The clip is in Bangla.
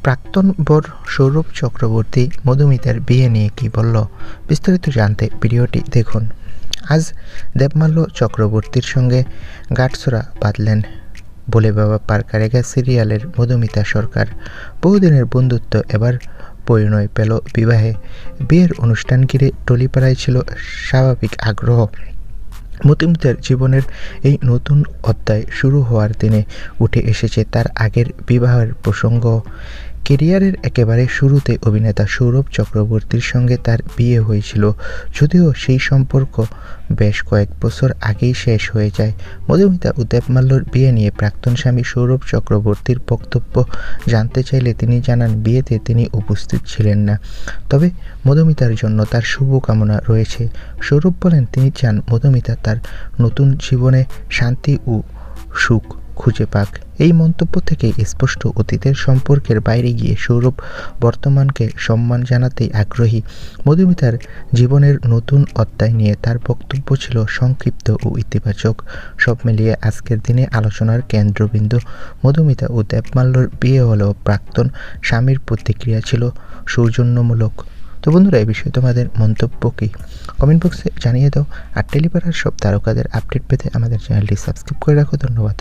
প্রাক্তন বর সৌরভ চক্রবর্তী মধুমিতার বিয়ে নিয়ে কি বলল, বিস্তারিত জানতে ভিডিওটি দেখুন। আজ দেবমাল্য চক্রবর্তীর সঙ্গে গাঁটছড়া বাঁধলেন বলে বাবা পারকারেগা সিরিয়ালের মধুমিতা সরকার। বহুদিনের বন্ধুত্ব এবার পরিণয় পেল বিবাহে। বিয়ের অনুষ্ঠান ঘিরে টলিপাড়ায় ছিল স্বাভাবিক আগ্রহ। মধুমিতার জীবনের এই নতুন অধ্যায় শুরু হওয়ার দিনে উঠে এসেছে তার আগের বিবাহের প্রসঙ্গ। কেরিয়ারের একেবারে শুরুতে অভিনেতা সৌরভ চক্রবর্তীর সঙ্গে তার বিয়ে হয়েছিল, যদিও সেই সম্পর্ক বেশ কয়েক বছর আগেই শেষ হয়ে যায়। মধুমিতা ও দেবমাল্যর বিয়ে নিয়ে প্রাক্তন স্বামী সৌরভ চক্রবর্তীর বক্তব্য জানতে চাইলে তিনি জানান, বিয়েতে তিনি উপস্থিত ছিলেন না, তবে মধুমিতার জন্য তার শুভকামনা রয়েছে। সৌরভ বলেন, তিনি চান মধুমিতা তার নতুন জীবনে শান্তি ও সুখ খুঁজে পাক। এই মন্তব্য থেকে স্পষ্ট, অতীতের সম্পর্কের বাইরে গিয়ে সৌরভ বর্তমানকে সম্মান জানাতেই আগ্রহী। মধুমিতার জীবনের নতুন অধ্যায় নিয়ে তার বক্তব্য ছিল সংক্ষিপ্ত ও ইতিবাচক। সব মিলিয়ে আজকের দিনে আলোচনার কেন্দ্রবিন্দু মধুমিতা ও দেবমাল্যর বিয়ে হলেও প্রাক্তন স্বামীর প্রতিক্রিয়া ছিল সৌজন্যমূলক। তো বন্ধুরা, এই বিষয়ে তোমাদের মন্তব্য কী কমেন্ট বক্সে জানিয়ে দাও। আর টেলিপাড়ার সব তারকাদের আপডেট পেতে আমাদের চ্যানেলটি সাবস্ক্রাইব করে রাখো। ধন্যবাদ।